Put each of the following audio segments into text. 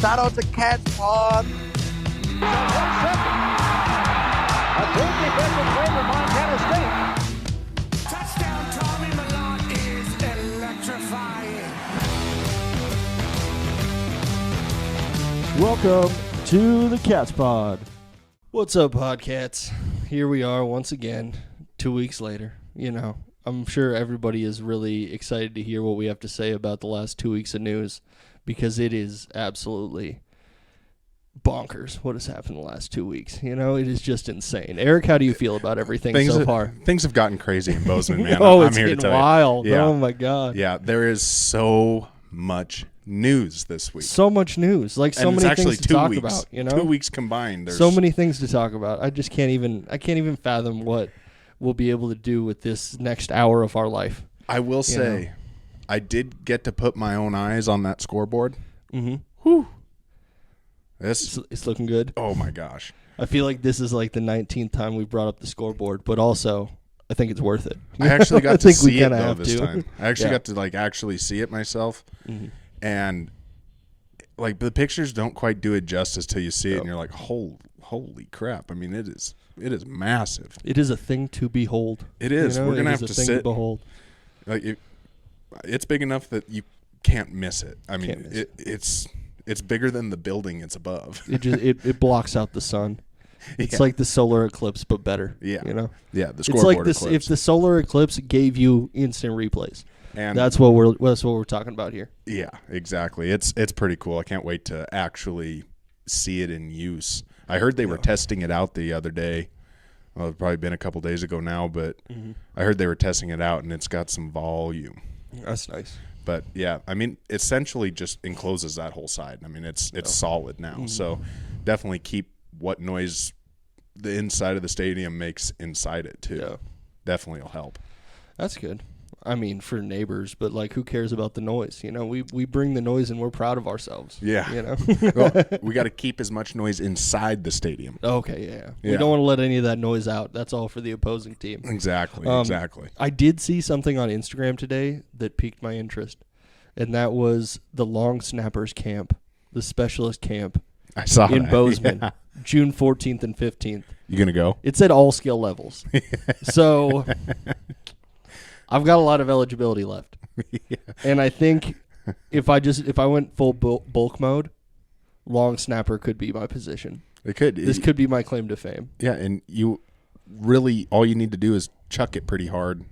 Shout out to Cats Pod. 1 second. A good defensive play for Montana State. Touchdown, Tommy Milan is electrifying. Welcome to the Cats Pod. What's up, Podcats? Here we are once again, 2 weeks later. You know, I'm sure everybody is really excited to hear what we have to say about the last 2 weeks of news, because it is absolutely bonkers what has happened the last 2 weeks. You know, it is just insane. Eric, how do you feel about everything so far? Things have gotten crazy in Bozeman, man. Oh, I'm it's here to getting tell wild. you. Yeah. Oh, my God. Yeah, there is so much news this week. So much news. Like, so and many it's things actually to 2 talk weeks. about, you know? 2 weeks combined. There's So many things to talk about. I just can't even fathom what we'll be able to do with this next hour of our life. I will say, I did get to put my own eyes on that scoreboard. Mm-hmm. Whew. It's looking good. Oh, my gosh. I feel like this is like the 19th time we brought up the scoreboard, but also I think it's worth it. I actually got to see it, though, this to. time. I actually got to, actually see it myself. Mm-hmm. And, the pictures don't quite do it justice till you see it, and you're like, holy crap. I mean, it is massive. It is a thing to behold. It is. You know? We're going to have a to thing sit. to behold. It's big enough that you can't miss it. I mean, Can't miss it's bigger than the building it's above. It blocks out the sun. It's like the solar eclipse, but better. Yeah. You know? Yeah, the It's scoreboard like this eclipse. if the solar eclipse gave you instant replays. And that's what we're talking about here. Yeah, exactly. It's pretty cool. I can't wait to actually see it in use. I heard they were testing it out the other day. Well, it's probably been a couple days ago now, but I heard they were testing it out, and it's got some volume. That's nice. But yeah, I mean, essentially just encloses that whole side. I mean, it's solid now. So definitely keep what noise the inside of the stadium makes inside it too. Yeah. Definitely will help. That's good. I mean, for neighbors, but who cares about the noise? You know, we bring the noise and we're proud of ourselves. Yeah. You know, Well, we got to keep as much noise inside the stadium. Okay. Yeah. We don't want to let any of that noise out. That's all for the opposing team. Exactly. I did see something on Instagram today that piqued my interest, and that was the long snappers camp, the specialist camp. I saw in that. Bozeman, Yeah. June 14th and 15th. You gonna go? It said all skill levels. So I've got a lot of eligibility left. Yeah. And I think if I went full bulk mode, long snapper could be my position. It could. This could be my claim to fame. Yeah, and you really all you need to do is chuck it pretty hard,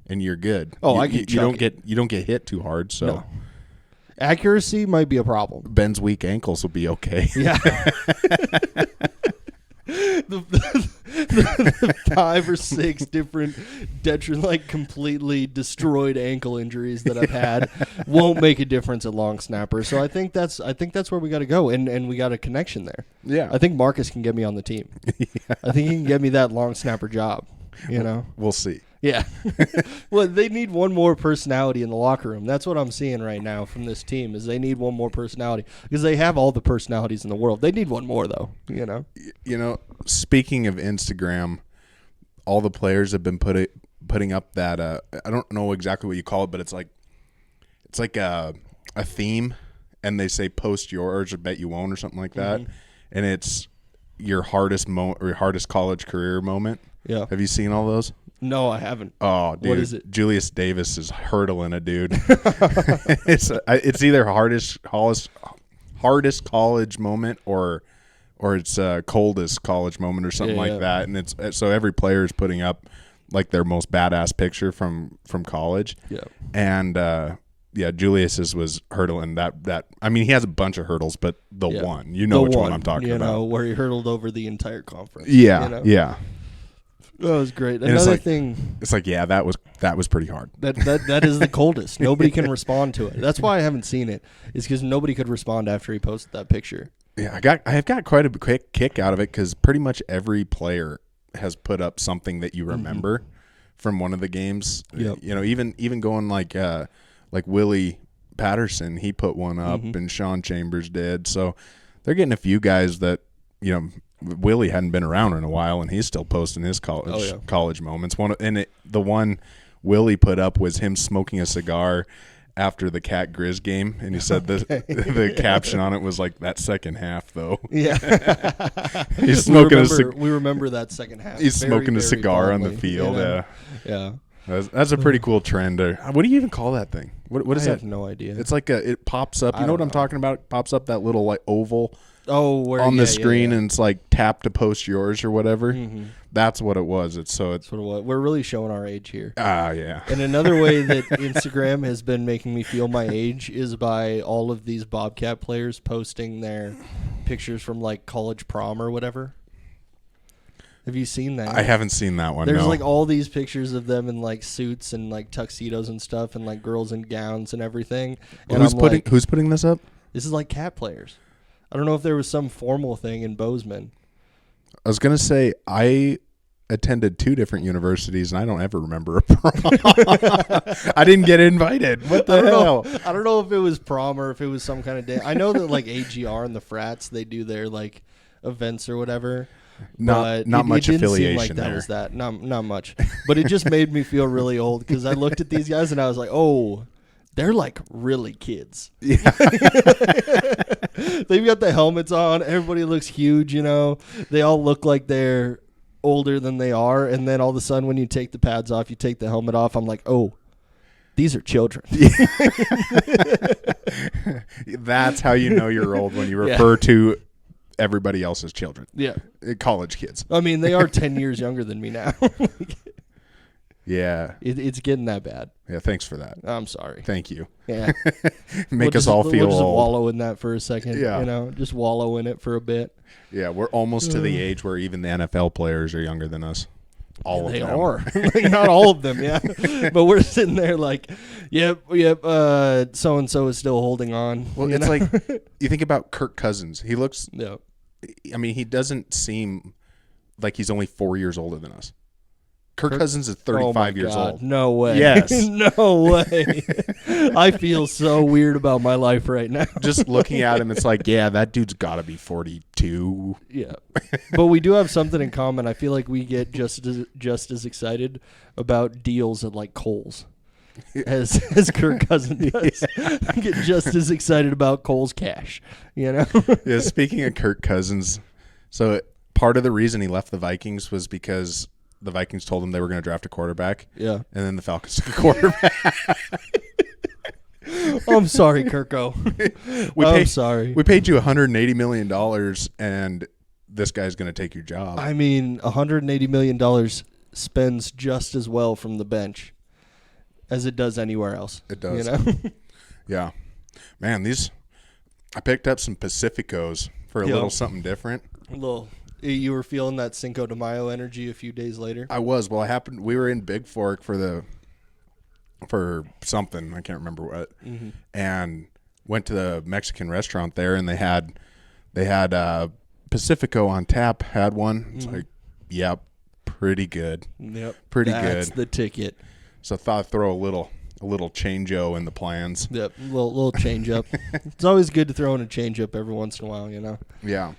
and you're good. Oh, you don't get hit too hard. So No. Accuracy might be a problem. Ben's weak ankles will be okay. Yeah. the 5 or 6 different completely destroyed ankle injuries that I've had won't make a difference at long snapper. So I think that's where we got to go, and we got a connection there. Yeah. I think Marcus can get me on the team. Yeah. I think he can get me that long snapper job. You know. We'll see. Yeah. Well, they need one more personality in the locker room. That's what I'm seeing right now from this team is they need one more personality because they have all the personalities in the world. They need one more, though, you know. You know, speaking of Instagram, all the players have been putting up that I don't know exactly what you call it, but it's like a theme, and they say post yours or bet you won't or something like that, and it's your hardest college career moment. Yeah. Have you seen all those? No, I haven't. Oh, dude. What is it? Julius Davis is hurdling a dude. It's either hardest college moment or it's coldest college moment or something like that. And it's so every player is putting up like their most badass picture from college. Yeah. And Julius's was hurdling that. I mean, he has a bunch of hurdles, but the one, which one I'm talking about. You know, where he hurdled over the entire conference. Yeah, you know? yeah. That was great. And Another thing. It's like, that was pretty hard. That is the coldest. Nobody can respond to it. That's why I haven't seen it. Is because nobody could respond after he posted that picture. Yeah, I have got quite a quick kick out of it because pretty much every player has put up something that you remember from one of the games. Yep. You know, even going like Willie Patterson, he put one up, and Sean Chambers did. So they're getting a few guys that, you know, Willie hadn't been around in a while, and he's still posting his college moments. The one Willie put up was him smoking a cigar after the Cat Grizz game, and he said the caption on it was like, that second half, though. Yeah. He's smoking we remember that second half. He's very, smoking a very cigar on the fondly, field. you know? Yeah. Yeah. That's a pretty cool trend. What do you even call that thing? What is I that? have no idea. It's like it pops up. You know what I'm talking about? It pops up that little like oval where, on the yeah, screen, yeah. and it's like tap to post yours or whatever. Mm-hmm. That's what it was. That's what it was. We're really showing our age here. yeah. And another way that Instagram has been making me feel my age is by all of these Bobcat players posting their pictures from like college prom or whatever. Have you seen that? I haven't seen that one. There's no. like all these pictures of them in like suits and like tuxedos and stuff, and like girls in gowns and everything. And Who's putting this up? This is like cat players. I don't know if there was some formal thing in Bozeman. I was gonna say I attended 2 different universities, and I don't ever remember a prom. I didn't get invited. What the hell? I don't know if it was prom or if it was some kind of day. I know that like AGR and the frats, they do their like events or whatever. Not much it didn't affiliation seem like that there. was that. Not much. But it just made me feel really old because I looked at these guys and I was like, oh, they're like really kids. Yeah. They've got the helmets on. Everybody looks huge, you know. They all look like they're older than they are. And then all of a sudden when you take the pads off, you take the helmet off, I'm like, oh, these are children. That's how you know you're old, when you refer to everybody else's children. Yeah. College kids. I mean, they are 10 years younger than me now. Yeah. It's getting that bad. Yeah, thanks for that. I'm sorry. Thank you. Yeah. Make us all feel we'll just old. wallow in that for a second. Yeah. You know, just wallow in it for a bit. Yeah, we're almost to the age where even the NFL players are younger than us. All of They them. are. Like, not all of them, yeah. But we're sitting there like, yep, so-and-so is still holding on. Well, it's like, you think about Kirk Cousins. He looks, Yeah. I mean, he doesn't seem like he's only 4 years older than us. Kirk Cousins is 35 years old. No way. Yes. No way. I feel so weird about my life right now. Just looking at him, it's like, yeah, that dude's got to be 42. Yeah. But we do have something in common. I feel like we get just as excited about deals at like Kohl's as Kirk Cousins does. I get just as excited about Kohl's cash, you know? Yeah, speaking of Kirk Cousins, so part of the reason he left the Vikings was because the Vikings told him they were going to draft a quarterback. Yeah. And then the Falcons took a quarterback. I'm sorry, Kirko. I'm sorry. We paid you $180 million, and this guy's going to take your job. I mean, $180 million spends just as well from the bench as it does anywhere else. It does. You know? Yeah. Man, I picked up some Pacificos for a little something different. You were feeling that Cinco de Mayo energy a few days later? I was. Well, we were in Big Fork for something. I can't remember what. Mm-hmm. And went to the Mexican restaurant there, and they had Pacifico on tap. Had one. It's like, yep, pretty good. Yep, pretty good. That's the ticket. So I thought I'd throw a little change-o in the plans. Yep, little change up. It's always good to throw in a change up every once in a while, you know. Yeah.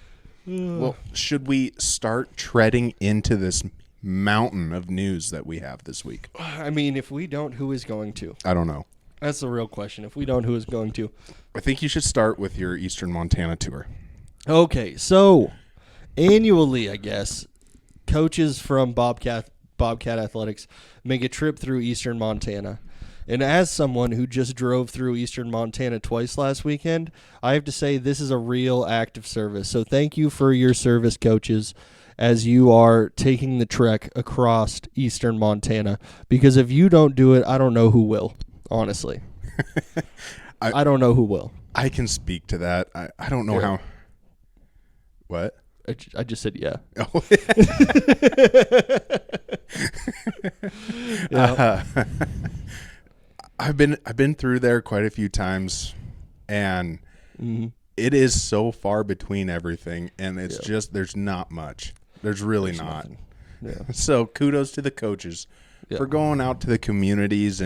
Well, should we start treading into this mountain of news that we have this week? I mean, if we don't, who is going to? I don't know. That's the real question. If we don't, who is going to? I think you should start with your Eastern Montana tour. Okay, so annually, I guess, coaches from Bobcat Athletics make a trip through Eastern Montana. And as someone who just drove through Eastern Montana twice last weekend, I have to say this is a real act of service. So thank you for your service, coaches, as you are taking the trek across Eastern Montana. Because if you don't do it, I don't know who will, honestly. I don't know who will. I can speak to that. I don't know how. What? I just said yeah. Oh. Yeah. I've been through there quite a few times, and it is so far between everything, and it's just there's not much. There's really not. Yeah. So kudos to the coaches for going out to the communities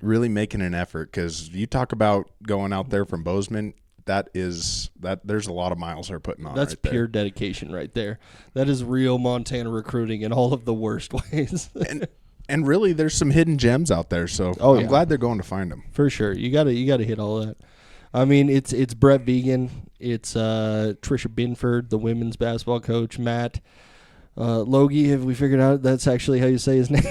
really making an effort, because you talk about going out there from Bozeman, there's a lot of miles they're putting on. That's right pure there. dedication right there. That is real Montana recruiting in all of the worst ways. And And really, there's some hidden gems out there, so I'm glad they're going to find them. For sure. You gotta hit all that. I mean, it's Brett Vegan, it's Trisha Binford, the women's basketball coach, Matt Logie. Have we figured out that's actually how you say his name?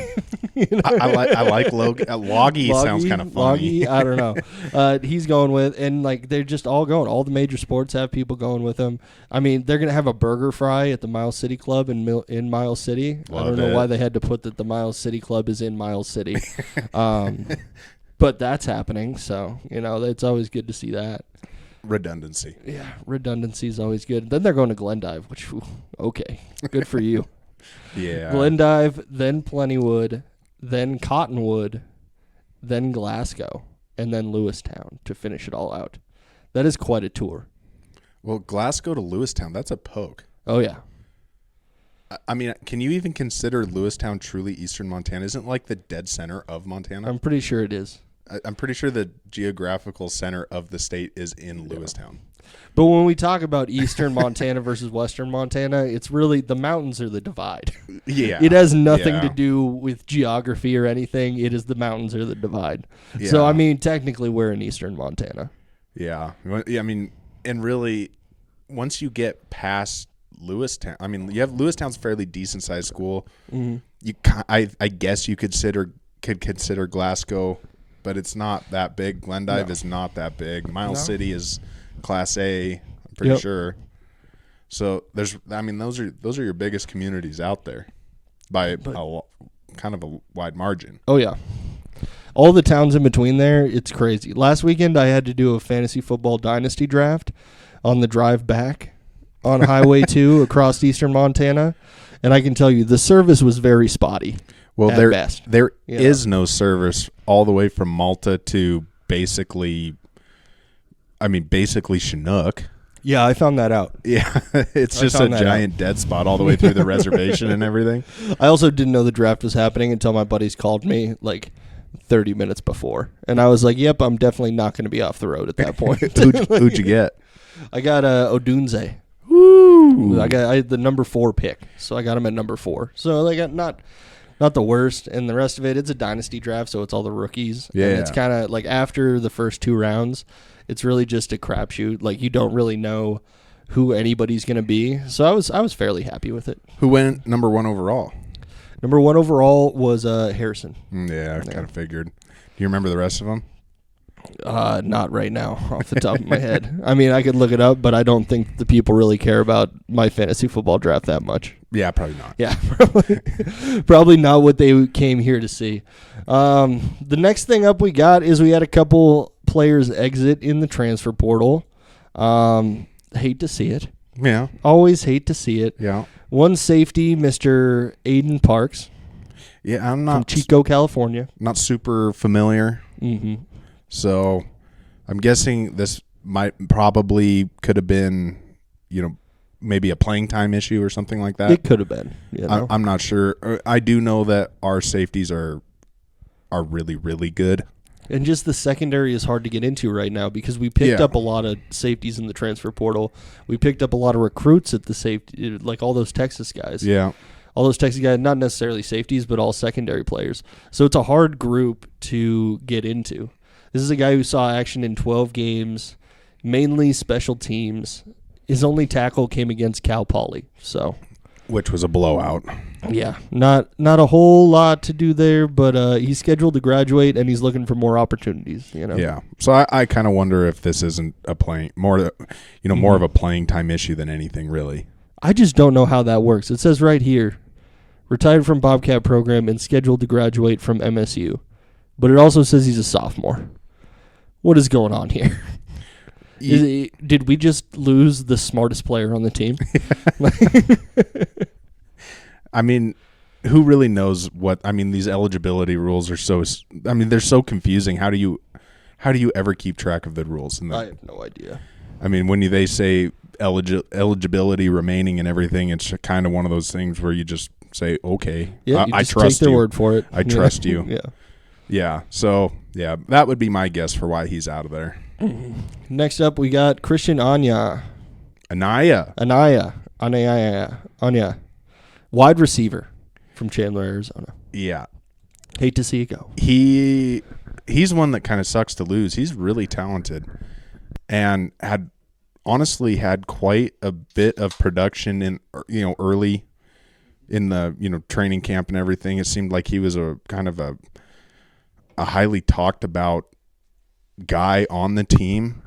I like Logie. Logie sounds kind of funny. Logie, I don't know. He's going with, and like they're just all going. All the major sports have people going with them. I mean, they're gonna have a burger fry at the Miles City Club in Miles City. I don't know why they had to put that the Miles City Club is in Miles City. But that's happening, so it's always good to see that. Redundancy. Yeah, redundancy is always good. Then they're going to Glendive, which, okay, good for you. Yeah. Glendive, then Plentywood, then Cottonwood, then Glasgow, and then Lewistown to finish it all out. That is quite a tour. Well, Glasgow to Lewistown, that's a poke. Oh, yeah. I mean, can you even consider Lewistown truly eastern Montana? Isn't it like the dead center of Montana? I'm pretty sure it is. I'm pretty sure the geographical center of the state is in Lewistown. But when we talk about eastern Montana versus western Montana, it's really the mountains are the divide. Yeah. It has nothing to do with geography or anything. It is the mountains are the divide. Yeah. So, I mean, technically we're in eastern Montana. Yeah. I mean, and really, once you get past Lewistown, I mean, you have Lewistown's a fairly decent-sized school. Mm-hmm. I guess you could consider Glasgow, but it's not that big. Glendive is not that big. Miles City is Class A, I'm pretty sure. So those are your biggest communities out there by kind of a wide margin. Oh yeah. All the towns in between there, it's crazy. Last weekend I had to do a fantasy football dynasty draft on the drive back on Highway 2 across eastern Montana, and I can tell you the service was very spotty. Well, there is no service all the way from Malta to basically Chinook. Yeah, I found that out. Yeah, it's just a giant dead spot all the way through the reservation and everything. I also didn't know the draft was happening until my buddies called me like 30 minutes before, and I was like, "Yep, I'm definitely not going to be off the road at that point." Who'd you get? I got Odunze. Woo! I had the number 4 pick, so I got him at number 4. So like not the worst, and the rest of it's a dynasty draft, so it's all the rookies. Yeah. And it's kind of like after the first 2 rounds, it's really just a crapshoot. Like you don't really know who anybody's going to be. So I was fairly happy with it. Who went number 1 overall? Number 1 overall was Harrison. Yeah, I kind of figured. Do you remember the rest of them? Not right now, off the top of my head. I mean, I could look it up, but I don't think the people really care about my fantasy football draft that much. Yeah, probably not. Yeah, probably not what they came here to see. The next thing up we got is we had a couple players exit in the transfer portal. Hate to see it. Yeah. Always hate to see it. Yeah. One safety, Mr. Aiden Parks. Yeah, I'm not. From Chico, California. Not super familiar. Mm-hmm. So I'm guessing this probably could have been, maybe a playing time issue or something like that. It could have been. I'm not sure. I do know that our safeties are really, really good. And just the secondary is hard to get into right now because we picked up a lot of safeties in the transfer portal. We picked up a lot of recruits at the safety, like all those Texas guys. Yeah. All those Texas guys, not necessarily safeties, but all secondary players. So it's a hard group to get into. This is a guy who saw action in 12 games, mainly special teams. His only tackle came against Cal Poly, which was a blowout. Yeah, not a whole lot to do there, but he's scheduled to graduate and he's looking for more opportunities. Yeah, so I kind of wonder if this isn't more of a playing time issue than anything really. I just don't know how that works. It says right here, retired from Bobcat program and scheduled to graduate from MSU, but it also says he's a sophomore. What is going on here? Did we just lose the smartest player on the team? I mean, who really knows what? I mean, these eligibility rules are they're so confusing. How do you ever keep track of the rules? I have no idea. I mean, when they say eligibility remaining and everything, it's kind of one of those things where you just say, okay, I trust take their you. word for it. I trust you. Yeah. Yeah. So, yeah, that would be my guess for why he's out of there. Next up, we got Christian Anya. Wide receiver from Chandler, Arizona. Yeah. Hate to see it go. He's one that kind of sucks to lose. He's really talented and honestly had quite a bit of production in early in the training camp and everything. It seemed like he was a kind of a highly talked about guy on the team,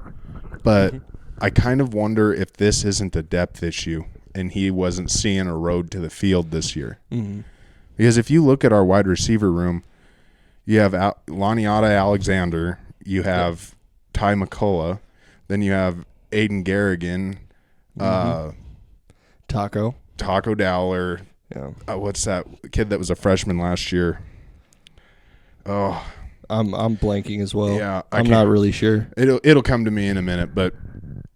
but I kind of wonder if this isn't a depth issue and he wasn't seeing a road to the field this year. Mm-hmm. Because if you look at our wide receiver room, you have Laniata Alexander, you have Ty McCullough, then you have Aiden Garrigan, Taco Dowler. Yeah. What's that kid that was a freshman last year? Oh, I'm blanking as well. Yeah, I'm not really sure. It'll come to me in a minute, but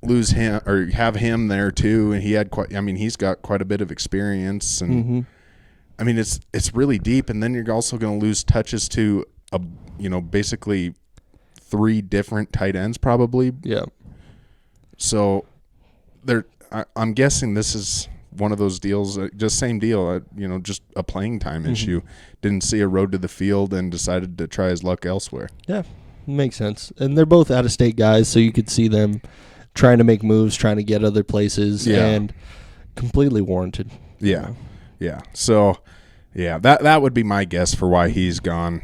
lose him or have him there too, and he had he's got quite a bit of experience, and I mean it's really deep, and then you're also going to lose touches to basically 3 different tight ends probably. Yeah. So I'm guessing this is one of those deals, just same deal, just a playing time issue. Didn't see a road to the field and decided to try his luck elsewhere. Yeah, makes sense. And they're both out-of-state guys, so you could see them trying to make moves, trying to get other places, and completely warranted. Yeah, yeah. So, yeah, that would be my guess for why he's gone.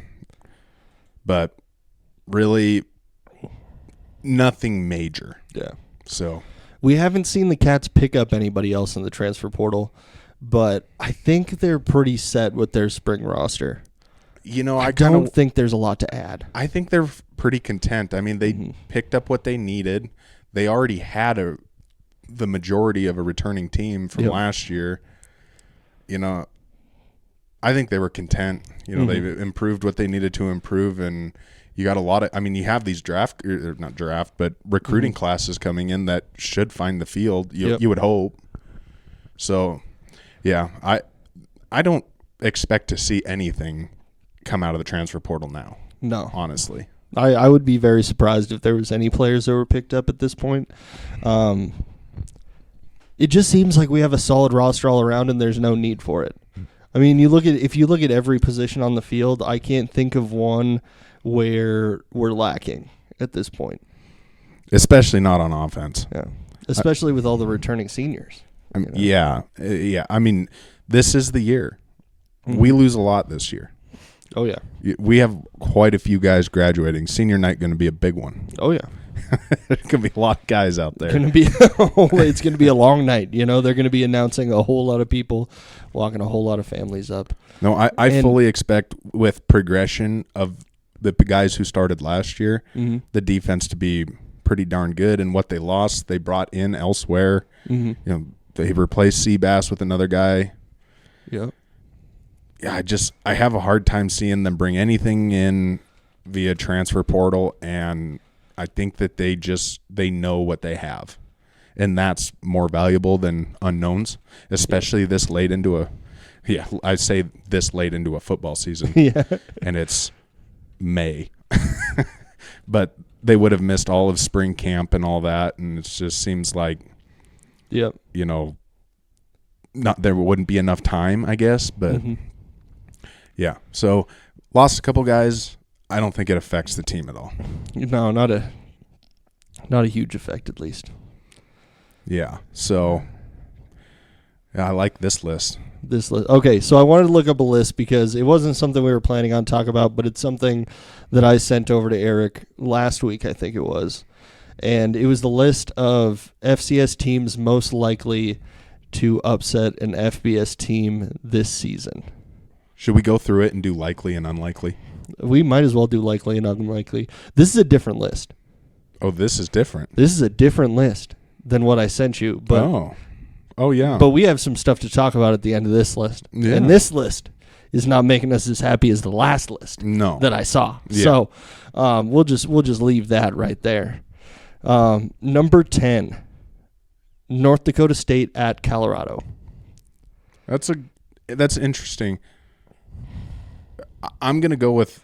But really, nothing major. Yeah. So we haven't seen the Cats pick up anybody else in the transfer portal, but I think they're pretty set with their spring roster. I don't think there's a lot to add. I think they're pretty content. I mean, they picked up what they needed. They already had the majority of a returning team from last year. I think they were content. They've improved what they needed to improve, and you got a lot of. I mean, you have these recruiting classes coming in that should find the field. You would hope. So, yeah, I don't expect to see anything come out of the transfer portal now. No, honestly, I would be very surprised if there was any players that were picked up at this point. It just seems like we have a solid roster all around, and there's no need for it. I mean, if you look at every position on the field, I can't think of one where we're lacking at this point. Especially not on offense. Yeah, especially with all the returning seniors. Yeah. I mean, this is the year. We lose a lot this year. Oh, yeah. We have quite a few guys graduating. Senior night going to be a big one. Oh, yeah. There's going to be a lot of guys out there. It's going to be a long night. They're going to be announcing a whole lot of people, walking a whole lot of families up. No, I fully expect with progression of the guys who started last year, the defense to be pretty darn good. And what they lost, they brought in elsewhere. They replaced Seabass with another guy. Yeah. Yeah, I have a hard time seeing them bring anything in via transfer portal, and I think that they know what they have, and that's more valuable than unknowns, especially this late into a football season. Yeah. And it's May. But they would have missed all of spring camp and all that, and it just seems like there wouldn't be enough time, I guess, but yeah. So lost a couple guys. I don't think it affects the team at all. No, not a huge effect, at least. Yeah. So I like this list. Okay, so I wanted to look up a list because it wasn't something we were planning on talking about, but it's something that I sent over to Eric last week, I think it was. And it was the list of FCS teams most likely to upset an FBS team this season. Should we go through it and do likely and unlikely? We might as well do likely and unlikely. This is a different list. Oh, this is different. This is a different list than what I sent you. But Oh, yeah. But we have some stuff to talk about at the end of this list. Yeah. And this list is not making us as happy as the last list that I saw. Yeah. So we'll just leave that right there. Number 10, North Dakota State at Colorado. That's interesting. I'm going to go with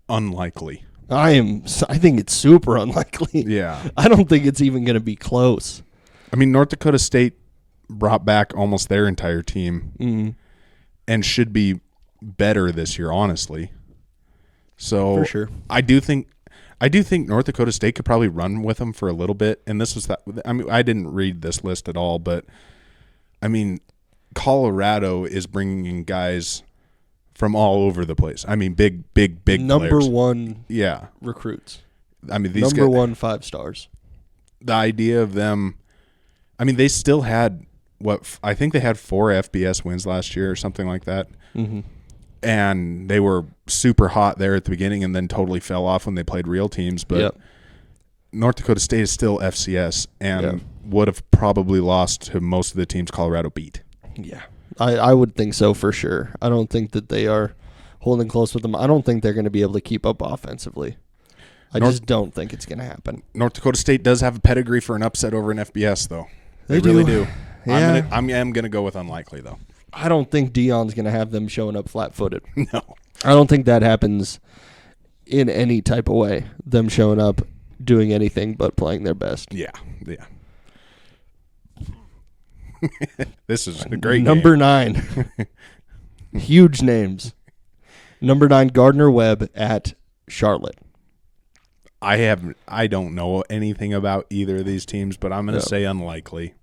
unlikely. I think it's super unlikely. Yeah. I don't think it's even going to be close. I mean, North Dakota State brought back almost their entire team and should be better this year, honestly. So For sure. I do think North Dakota State could probably run with them for a little bit. And this was that. I mean, I didn't read this list at all, but I mean, Colorado is bringing in guys from all over the place. I mean, big Number players. one Yeah. recruits. I mean, these Number guys, 1 5 stars. the idea of them, I mean, they still had I think they had 4 FBS wins last year or something like that. Mm-hmm. And they were super hot there at the beginning and then totally fell off when they played real teams. But Yep. North Dakota State is still FCS and would have probably lost to most of the teams Colorado beat. Yeah. I would think so for sure. I don't think that they are holding close with them. I don't think they're going to be able to keep up offensively. I just don't think it's going to happen. North Dakota State does have a pedigree for an upset over an FBS, though. They do. really do. Yeah. I'm gonna go with unlikely, though. I don't think Dion's going to have them showing up flat-footed. No. I don't think that happens in any type of way, them showing up doing anything but playing their best. Yeah. This is a great Number game. 9. Huge names. Number 9, Gardner Webb at Charlotte. I don't know anything about either of these teams, but I'm going to No. say unlikely.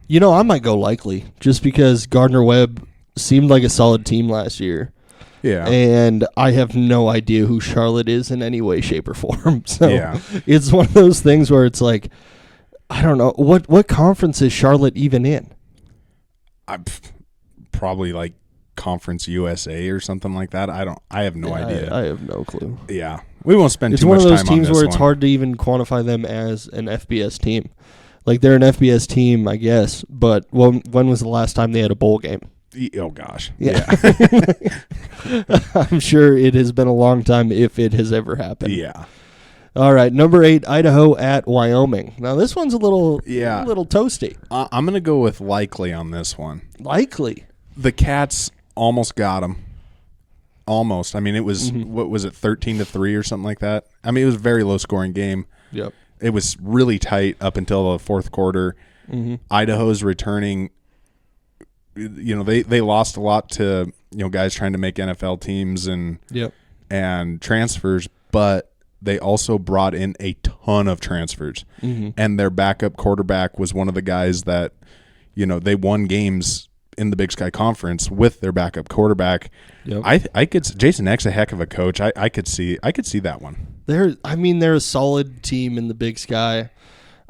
You know, I might go likely just because Gardner Webb seemed like a solid team last year. Yeah. And I have no idea who Charlotte is in any way, shape, or form. So Yeah. it's one of those things where it's like, I don't know. What conference is Charlotte even in? Probably like Conference USA or something like that. I have no idea. I have no clue. Yeah. We won't spend It's too one much of time those on teams this where it's one. hard to even quantify them as an FBS team. Like, they're an FBS team, I guess, but when was the last time they had a bowl game? Oh, gosh. Yeah. I'm sure it has been a long time if it has ever happened. Yeah. All right, number 8, Idaho at Wyoming. Now, this one's a little toasty. I'm going to go with likely on this one. Likely. The Cats almost got them. Almost. I mean, it was, what was it, 13-3 or something like that? I mean, it was a very low-scoring game. Yep. It was really tight up until the fourth quarter. Idaho's returning. You know, they lost a lot to, you know, guys trying to make NFL teams and transfers, but they also brought in a ton of transfers. And their backup quarterback was one of the guys that, you know, they won games in the Big Sky Conference with their backup quarterback. Yep. I could Jason Eck's a heck of a coach. I could see that one. They're a solid team in the Big Sky.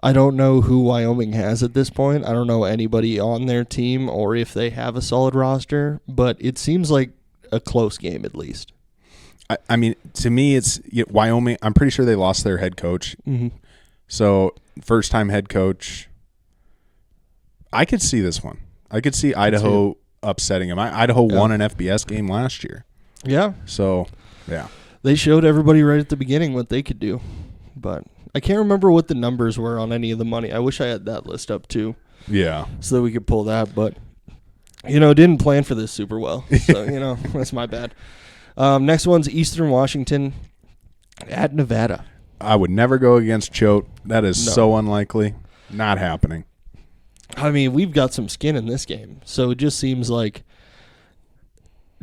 I don't know who Wyoming has at this point. I don't know anybody on their team or if they have a solid roster, but it seems like a close game at least. I mean, to me, it's Wyoming. I'm pretty sure they lost their head coach. So first-time head coach. I could see this one. I could see Idaho upsetting them. Idaho won an FBS game last year. Yeah. So, yeah. They showed everybody right at the beginning what they could do. But I can't remember what the numbers were on any of the money. I wish I had that list up too Yeah. so that we could pull that. But, didn't plan for this super well. So, that's my bad. Next one's Eastern Washington at Nevada. I would never go against Choate. That is so unlikely. Not happening. I mean, we've got some skin in this game. So it just seems like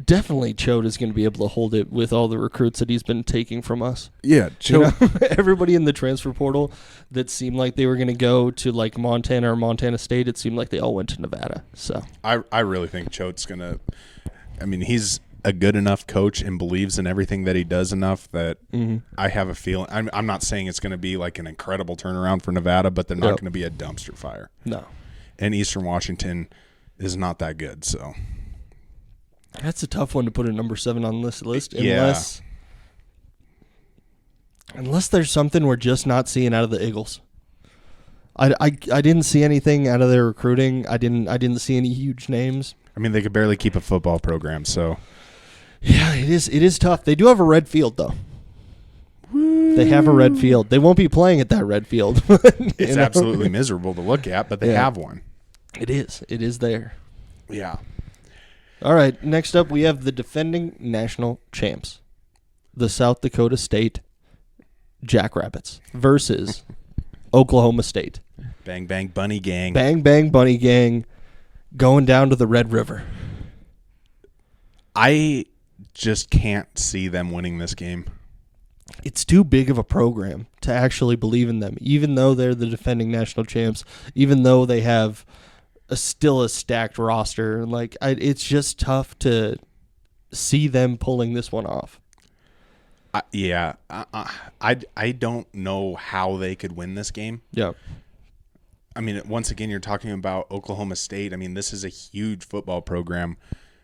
definitely Choate is going to be able to hold it with all the recruits that he's been taking from us. Yeah, Choate. Everybody in the transfer portal that seemed like they were going to go to like Montana or Montana State, it seemed like they all went to Nevada. So I really think Choate's going to – I mean, he's a good enough coach and believes in everything that he does enough that I have a feeling – I'm not saying it's going to be like an incredible turnaround for Nevada, but they're not going to be a dumpster fire. No. And Eastern Washington is not that good, so – that's a tough one to put at number 7 on this list unless there's something we're just not seeing out of the Eagles. I didn't see anything out of their recruiting. I didn't see any huge names. I mean, they could barely keep a football program, so yeah, it is tough. They do have a red field though. Woo. They have a red field. They won't be playing at that red field. It's absolutely miserable to look at, but they have one. It is there. Yeah. All right, next up we have the defending national champs, the South Dakota State Jackrabbits versus Oklahoma State. Bang, bang, bunny gang. Bang, bang, bunny gang going down to the Red River. I just can't see them winning this game. It's too big of a program to actually believe in them, even though they're the defending national champs, even though they have still a stacked roster. Like, it's just tough to see them pulling this one off. I don't know how they could win this game. Yeah. I mean, once again, you're talking about Oklahoma State. I mean, this is a huge football program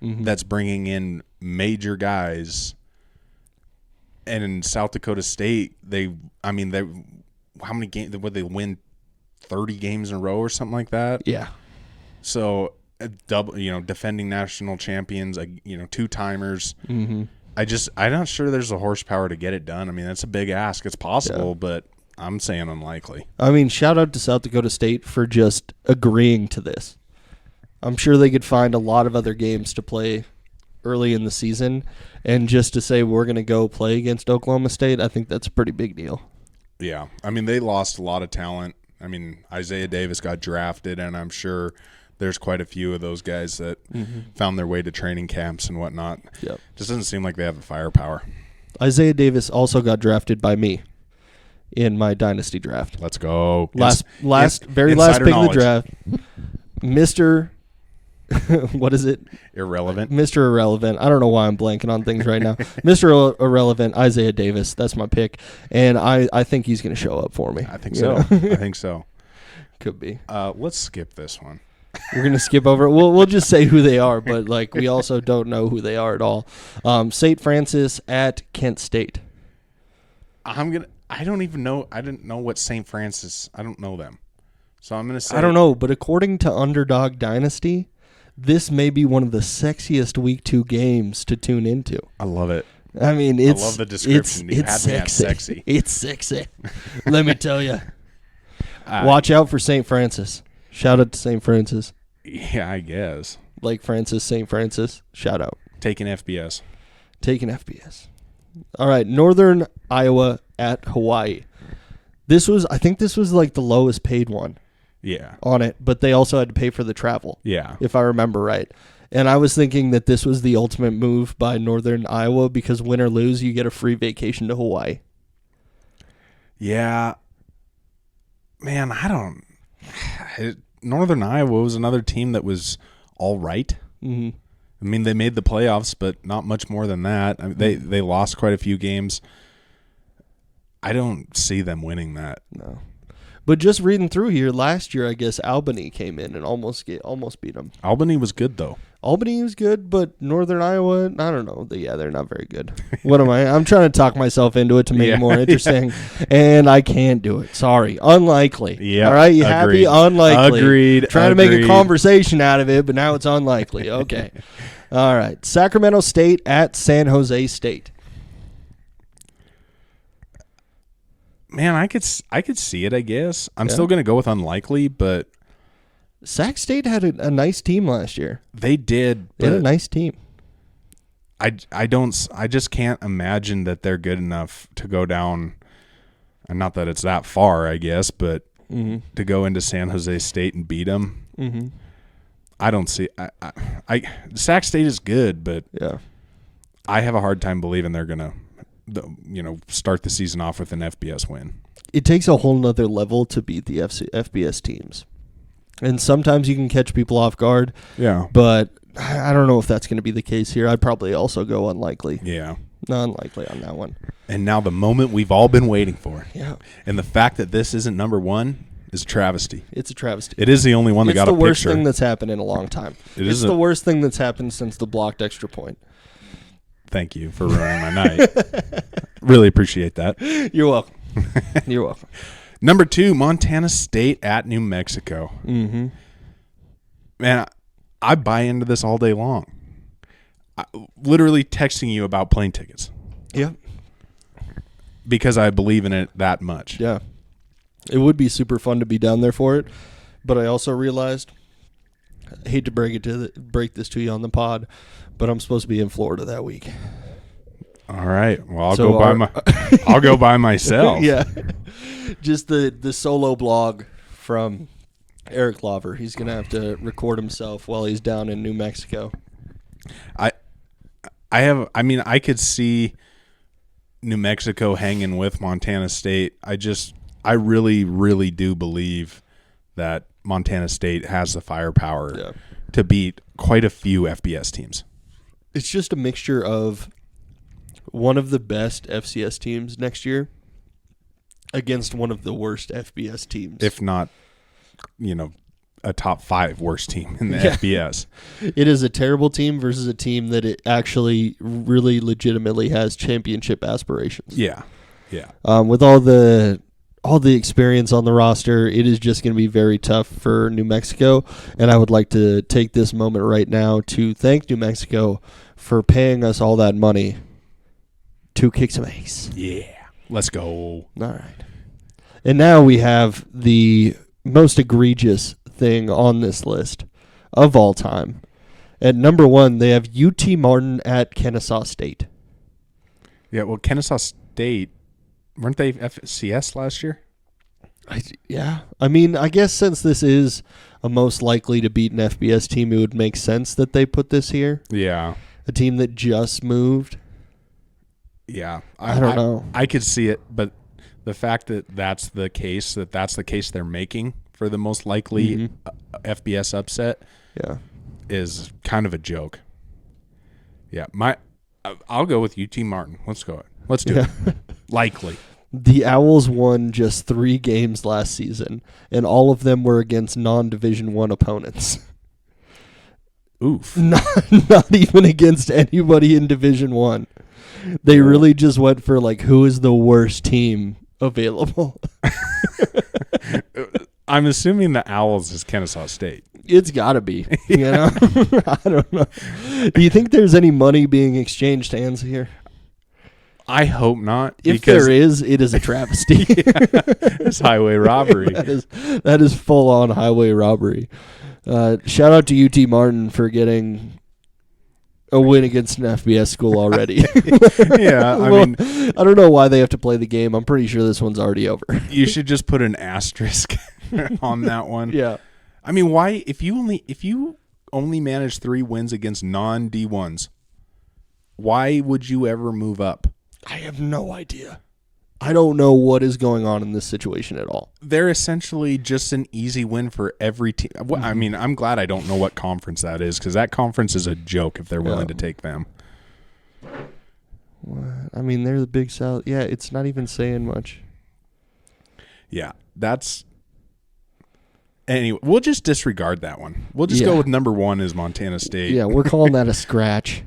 that's bringing in major guys. And in South Dakota State, how many games would they win? 30 games in a row or something like that? Yeah. So, defending national champions, two-timers. Mm-hmm. I'm not sure there's the horsepower to get it done. I mean, that's a big ask. It's possible, but I'm saying unlikely. I mean, shout out to South Dakota State for just agreeing to this. I'm sure they could find a lot of other games to play early in the season, and just to say we're going to go play against Oklahoma State, I think that's a pretty big deal. Yeah. I mean, they lost a lot of talent. I mean, Isaiah Davis got drafted, and I'm sure there's quite a few of those guys that found their way to training camps and whatnot. Yep. Just doesn't seem like they have the firepower. Isaiah Davis also got drafted by me in my dynasty draft. Let's go. Last pick insider of the knowledge. draft, Mr. What is it? Irrelevant. Mr. Irrelevant. I don't know why I'm blanking on things right now. Mr. Irrelevant, Isaiah Davis. That's my pick, and I think he's going to show up for me. I think so. I think so. Could be. Let's skip this one. We're going to skip over it. We'll just say who they are, but like we also don't know who they are at all. St. Francis at Kent State. I don't even know. I didn't know what St. Francis. I don't know them, so I'm going to say. I don't know, but according to Underdog Dynasty, this may be one of the sexiest Week 2 games to tune into. I love it. I mean, I love the description. You it's had me at sexy. sexy. It's sexy. Let me tell you. Watch out for St. Francis. Shout out to St. Francis. Yeah, I guess. Lake Francis, St. Francis. Shout out. Taking FBS. Taking FBS. All right, Northern Iowa at Hawaii. I think this was like the lowest paid one. Yeah. On it, but they also had to pay for the travel. Yeah. If I remember right. And I was thinking that this was the ultimate move by Northern Iowa because win or lose, you get a free vacation to Hawaii. Yeah. Man, Northern Iowa was another team that was all right. Mm-hmm. I mean, they made the playoffs, but not much more than that. I mean, they lost quite a few games. I don't see them winning that. No. But just reading through here, last year, I guess Albany came in and almost beat them. Albany was good, though. Albany was good, but Northern Iowa, I don't know. They're not very good. What am I? I'm trying to talk myself into it to make it more interesting, and I can't do it. Sorry. Unlikely. Yeah. All right, you happy? Unlikely. Agreed. Trying to make a conversation out of it, but now it's unlikely. Okay. All right. Sacramento State at San Jose State. Man, I could see it, I guess. I'm still going to go with unlikely, but Sac State had a nice team last year. they did. They had a But nice team. I just can't imagine that they're good enough to go down, and not that it's that far, I guess, but to go into San Jose State and beat them. Mm-hmm. I don't see. Sac State is good, but Yeah. I have a hard time believing they're gonna, start the season off with an FBS win. It takes a whole nother level to beat the FBS teams. And sometimes you can catch people off guard, Yeah. but I don't know if that's going to be the case here. I'd probably also go unlikely. Yeah. Unlikely on that one. And now the moment we've all been waiting for. Yeah. And the fact that this isn't number one is a travesty. It's a travesty. It is the only one that got a picture. It's the worst thing that's happened in a long time. It's the worst thing that's happened since the blocked extra point. Thank you for ruining my night. Really appreciate that. You're welcome. You're welcome. Number 2, Montana State at New Mexico. Mm-hmm. Man, I buy into this all day long. Literally texting you about plane tickets. Yeah. Because I believe in it that much. Yeah. It would be super fun to be down there for it, but I also realized, I hate to break this to you on the pod, but I'm supposed to be in Florida that week. All right. Well, I'll go by myself. Yeah. Just the solo blog from Eric Lover. He's going to have to record himself while he's down in New Mexico. I could see New Mexico hanging with Montana State. I really, really do believe that Montana State has the firepower to beat quite a few FBS teams. It's just a mixture of one of the best FCS teams next year against one of the worst FBS teams. If not, a top 5 worst team in the FBS. It is a terrible team versus a team that it actually really legitimately has championship aspirations. Yeah. With all the experience on the roster, it is just going to be very tough for New Mexico. And I would like to take this moment right now to thank New Mexico for paying us all that money to kick some ass. Yeah. Let's go. All right. And now we have the most egregious thing on this list of all time. At number 1, they have UT Martin at Kennesaw State. Yeah, well, Kennesaw State, weren't they FCS last year? I mean, I guess since this is a most likely to beat an FBS team, it would make sense that they put this here. Yeah. A team that just moved. Yeah. I don't know. I could see it, but the fact that that's the case they're making for the most likely FBS upset is kind of a joke. Yeah. I'll go with UT Martin. Let's go. Let's do it. Likely. The Owls won just 3 games last season, and all of them were against non-Division I opponents. Oof. Not even against anybody in Division I. They really just went for, who is the worst team available. I'm assuming the Owls is Kennesaw State. It's got to be, I don't know. Do you think there's any money being exchanged hands here? I hope not. If there is, it is a travesty. It's highway robbery. That is full-on highway robbery. Shout out to UT Martin for getting a win against an FBS school already. Yeah, I don't know why they have to play the game. I'm pretty sure this one's already over. You should just put an asterisk on that one. Yeah. I mean, why if you only manage 3 wins against non-D1s, why would you ever move up? I have no idea. I don't know what is going on in this situation at all. They're essentially just an easy win for every team. I mean, I'm glad I don't know what conference that is, because that conference is a joke if they're willing to take them. I mean, they're the Big South. Yeah, it's not even saying much. Yeah, that's... Anyway, we'll just disregard that one. We'll just go with number 1 is Montana State. Yeah, we're calling that a scratch.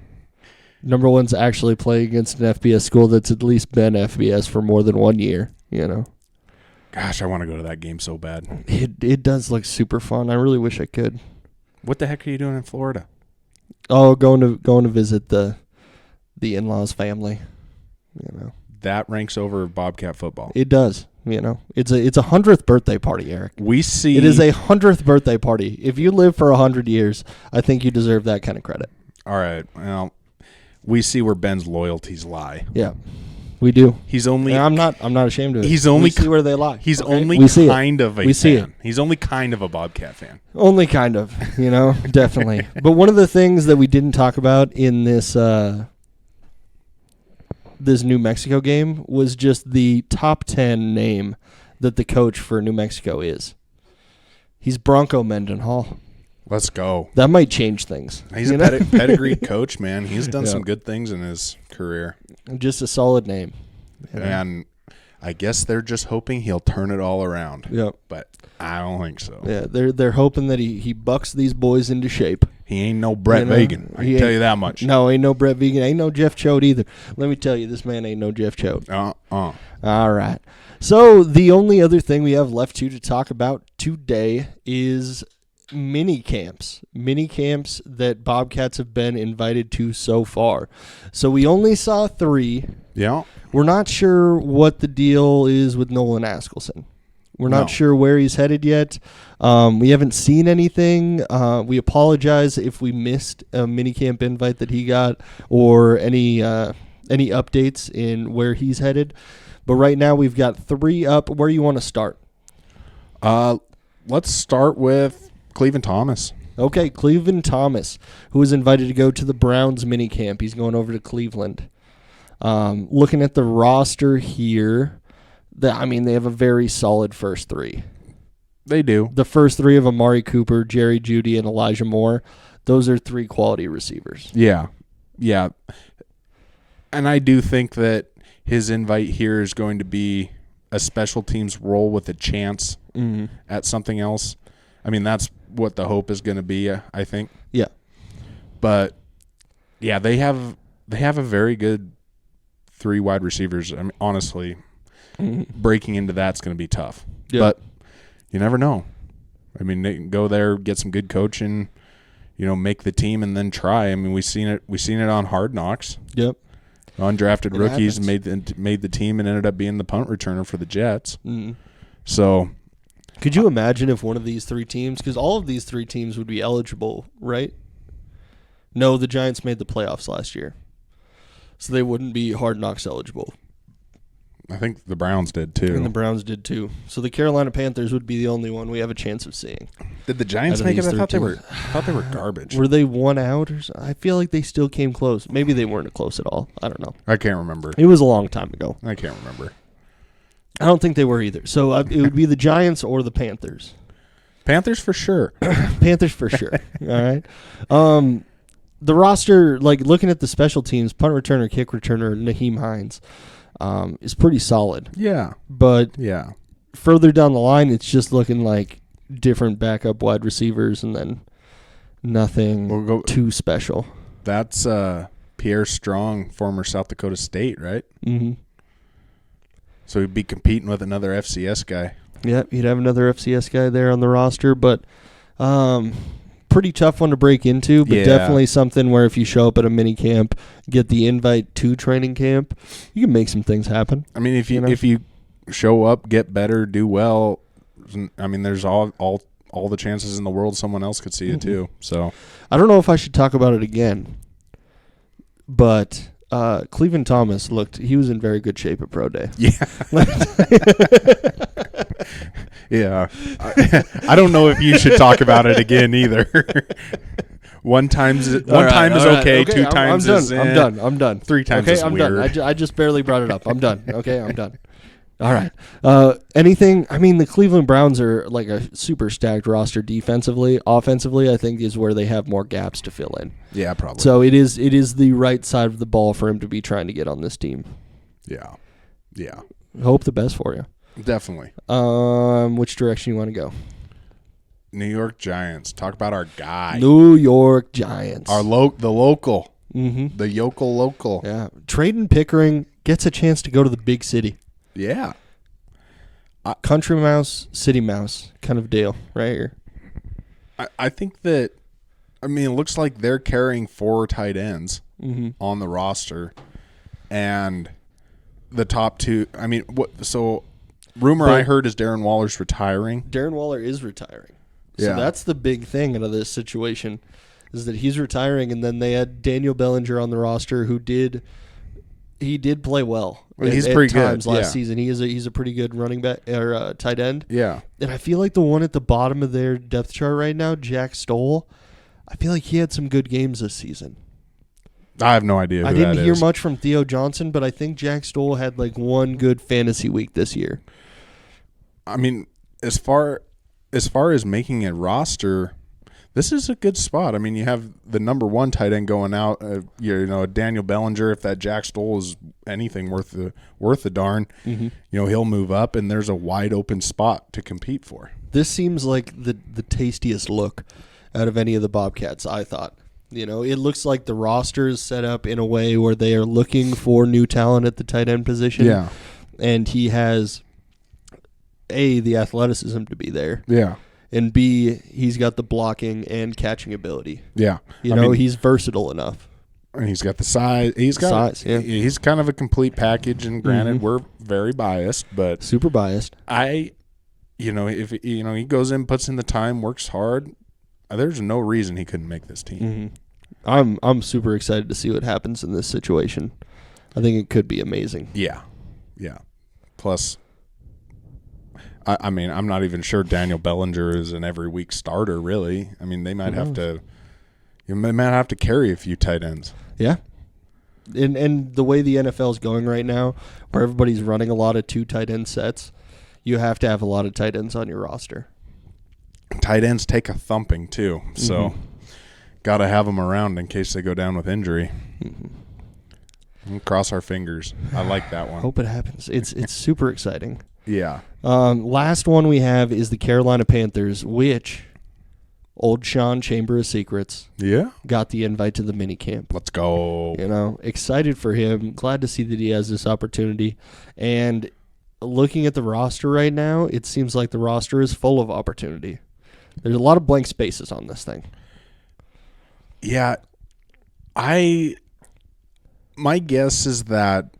Number 1's actually playing against an FBS school that's at least been FBS for more than 1 year, Gosh, I want to go to that game so bad. It does look super fun. I really wish I could. What the heck are you doing in Florida? Oh, going to visit the in-laws family, That ranks over Bobcat football. It does, It's a 100th birthday party, Eric. We see it is a 100th birthday party. If you live for 100 years, I think you deserve that kind of credit. All right. Well, we see where Ben's loyalties lie. Yeah, we do. He's only. And I'm not ashamed of it. He's only we see where they lie. He's okay? only we see kind it. of a we see fan. It. He's only kind of a Bobcat fan. Only kind of, definitely. But one of the things that we didn't talk about in this this New Mexico game was just the top 10 name that the coach for New Mexico is. He's Bronco Mendenhall. Let's go. That might change things. He's a pedigreed coach, man. He's done some good things in his career. Just a solid name. And I guess they're just hoping he'll turn it all around. Yep. But I don't think so. Yeah, they're hoping that he bucks these boys into shape. He ain't no Brett Vegan. I can tell you that much. No, ain't no Brett Vegan. Ain't no Jeff Choate either. Let me tell you, this man ain't no Jeff Choate. All right. So the only other thing we have left to talk about today is minicamps that Bobcats have been invited to so far. So we only saw 3. Yeah. We're not sure what the deal is with Nolan Askelson. We're not sure where he's headed yet. We haven't seen anything. We apologize if we missed a minicamp invite that he got or any updates in where he's headed. But right now we've got 3 up. Where do you want to start? Let's start with Cleveland Thomas. Okay, Cleveland Thomas, who was invited to go to the Browns minicamp. He's going over to Cleveland. Looking at the roster here, they have a very solid first three. They do. The first three of Amari Cooper, Jerry Jeudy, and Elijah Moore, those are three quality receivers. Yeah. Yeah. And I do think that his invite here is going to be a special teams role with a chance at something else. I mean, that's what the hope is going to be, I think. Yeah. But, yeah, they have a very good three wide receivers. I mean, honestly, breaking into that's going to be tough. Yeah. But you never know. I mean, they can go there, get some good coaching, make the team, and then try. I mean, we've seen it on Hard Knocks. Yep. Undrafted rookies happens. made the team and ended up being the punt returner for the Jets. So, could you imagine if one of these three teams, because all of these three teams would be eligible, right? No, the Giants made the playoffs last year, so they wouldn't be Hard Knocks eligible. I think the Browns did too. And the Browns did too. So the Carolina Panthers would be the only one we have a chance of seeing. Did the Giants make it? I thought they were garbage. Were they one out? I feel like they still came close. Maybe they weren't close at all. I don't know. I can't remember. It was a long time ago. I can't remember. I don't think they were either. So it would be the Giants or the Panthers. Panthers for sure. Panthers for sure. All right. The roster, like looking at the special teams, punt returner, kick returner, Naheem Hines, is pretty solid. Yeah. But yeah, further down the line, it's just looking like different backup wide receivers and then nothing too special. That's Pierre Strong, former South Dakota State, right? Mm-hmm. So he'd be competing with another FCS guy. Yeah, you'd have another FCS guy there on the roster, but pretty tough one to break into, but definitely something where if you show up at a mini camp, get the invite to training camp, you can make some things happen. I mean, if you show up, get better, do well, I mean, there's all the chances in the world someone else could see it too. So I don't know if I should talk about it again, but Cleveland Thomas he was in very good shape at Pro Day. Yeah. Yeah. I don't know if you should talk about it again either. One time is okay. Two times is I'm done. Three times okay, is I'm weird. done. I just barely brought it up. I'm done. Okay, I'm done. All right. Anything? I mean, the Cleveland Browns are like a super stacked roster defensively. Offensively, I think is where they have more gaps to fill in. Yeah, probably. So it is the right side of the ball for him to be trying to get on this team. Yeah. Yeah. Hope the best for you. Definitely. Which direction you want to go? New York Giants. Talk about our guy. New York Giants. The local. Mm-hmm. The yokel local. Yeah. Traden Pickering gets a chance to go to the big city. Yeah. Country mouse, city mouse kind of deal right here. I think that, I mean, it looks like they're carrying 4 tight ends on the roster. And the top 2, I mean, rumor I heard is Darren Waller's retiring. Darren Waller is retiring. So Yeah. that's the big thing out of this situation is that he's retiring, and then they had Daniel Bellinger on the roster who did play well. He's at pretty times good last season. He's a pretty good running back or tight end. Yeah. And I feel like the one at the bottom of their depth chart right now, Jack Stoll, I feel like he had some good games this season. I have no idea who I didn't that hear is. much from Theo Johnson, but I think Jack Stoll had like one good fantasy week this year. I mean, as far as making a roster, this is a good spot. I mean, you have the number 1 tight end going out. Daniel Bellinger. If that Jack Stoll is anything worth the darn, he'll move up, and there's a wide open spot to compete for. This seems like the tastiest look out of any of the Bobcats, I thought. It looks like the roster is set up in a way where they are looking for new talent at the tight end position. Yeah. And he has, A, the athleticism to be there. Yeah. And B, he's got the blocking and catching ability. Yeah. He's versatile enough. And he's got the size. He's got size, yeah. He's kind of a complete package. And granted, we're very biased, but Super biased. if he goes in, puts in the time, works hard, there's no reason he couldn't make this team. I'm super excited to see what happens in this situation. I think it could be amazing. Yeah. Yeah. Plus, I mean, I'm not even sure Daniel Bellinger is an every week starter, really. I mean, they might have to. You might have to carry a few tight ends. Yeah. And the way the NFL is going right now, where everybody's running a lot of 2 tight end sets, you have to have a lot of tight ends on your roster. Tight ends take a thumping too, so got to have them around in case they go down with injury. We'll cross our fingers. I like that one. Hope it happens. It's super exciting. Yeah. Last one we have is the Carolina Panthers, which old Sean Chamber of Secrets got the invite to the minicamp. Let's go. You know, excited for him. Glad to see that he has this opportunity. And looking at the roster right now, it seems like the roster is full of opportunity. There's a lot of blank spaces on this thing. Yeah. My guess is that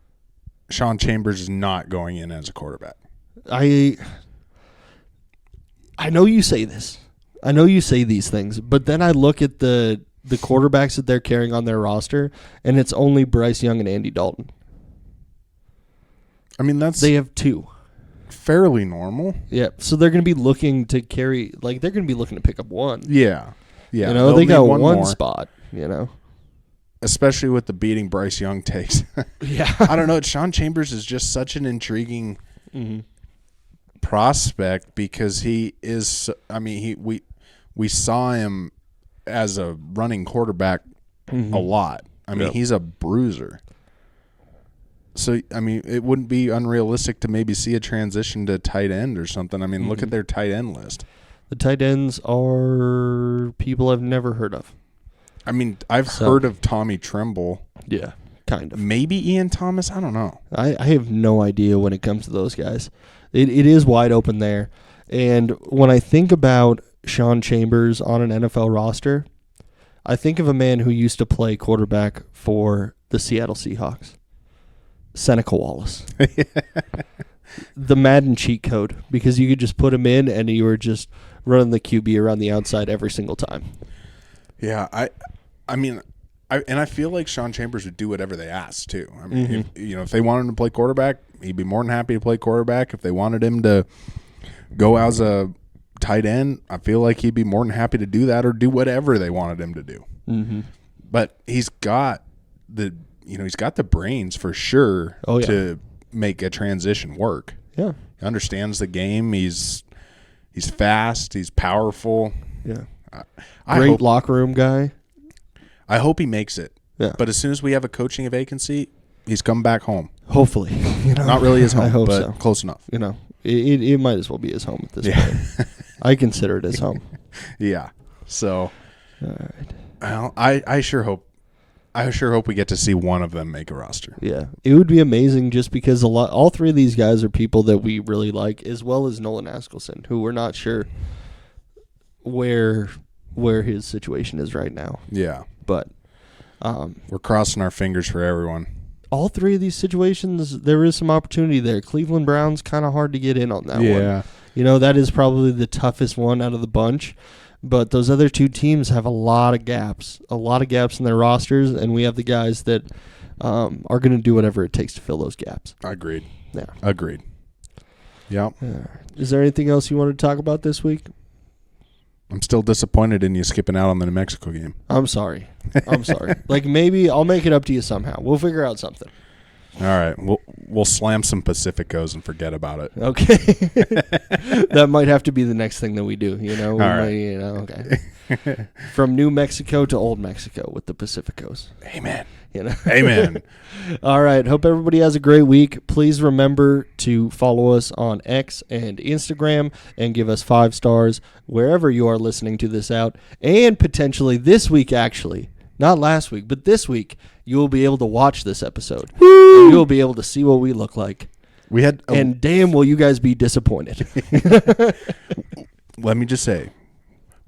Sean Chambers is not going in as a quarterback. I know you say this. I know you say these things, but then I look at the quarterbacks that they're carrying on their roster, and it's only Bryce Young and Andy Dalton. I mean, they have 2. Fairly normal. Yeah, so they're going to be looking to carry, like, they're going to be looking to pick up 1. Yeah. You know, they got one spot, you know. Especially with the beating Bryce Young takes. Yeah. I don't know. Sean Chambers is just such an intriguing prospect because he is, I mean, we saw him as a running quarterback a lot. I mean, he's a bruiser. So, I mean, it wouldn't be unrealistic to maybe see a transition to tight end or something. I mean, look at their tight end list. The tight ends are people I've never heard of. I mean, I've heard of Tommy Tremble. Yeah, kind of. Maybe Ian Thomas. I don't know. I have no idea when it comes to those guys. It is wide open there. And when I think about Sean Chambers on an NFL roster, I think of a man who used to play quarterback for the Seattle Seahawks, Seneca Wallace. The Madden cheat code, because you could just put him in and you were just running the QB around the outside every single time. Yeah, I mean, I feel like Sean Chambers would do whatever they asked too. I mean, if they wanted him to play quarterback, he'd be more than happy to play quarterback. If they wanted him to go as a tight end, I feel like he'd be more than happy to do that or do whatever they wanted him to do. But he's got the brains for sure to make a transition work. Yeah, he understands the game. He's fast. He's powerful. Yeah. Great locker room guy. I hope he makes it. Yeah. But as soon as we have a coaching vacancy, he's come back home. Hopefully. Not really his home, I hope but so. Close enough. You know, it might as well be his home at this point. I consider it his home. Yeah. So, all right. Well, I sure hope we get to see one of them make a roster. Yeah. It would be amazing just because all 3 of these guys are people that we really like, as well as Nolan Askelson, who we're not sure where his situation is right now. Yeah. But we're crossing our fingers for everyone. All 3 of these situations, there is some opportunity there. Cleveland Browns, kind of hard to get in on that one. Yeah. You know, that is probably the toughest one out of the bunch. But those other 2 teams have a lot of gaps in their rosters, and we have the guys that are going to do whatever it takes to fill those gaps. Agreed. Yeah. Agreed. Yep. Is there anything else you want to talk about this week? I'm still disappointed in you skipping out on the New Mexico game. I'm sorry. Like, maybe I'll make it up to you somehow. We'll figure out something. All right. We'll slam some Pacificos and forget about it. Okay. That might have to be the next thing that we do, you know? All right. Okay. From New Mexico to Old Mexico with the Pacificos. Amen. You know? Amen. All right. Hope everybody has a great week. Please remember to follow us on X and Instagram and give us 5 stars wherever you are listening to this out. And potentially this week, actually, not last week, but this week, you will be able to watch this episode. And you will be able to see what we look like. And damn, will you guys be disappointed. Let me just say,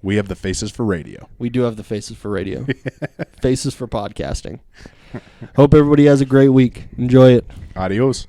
we have the faces for radio. We do have the faces for radio. Faces for podcasting. Hope everybody has a great week. Enjoy it. Adios.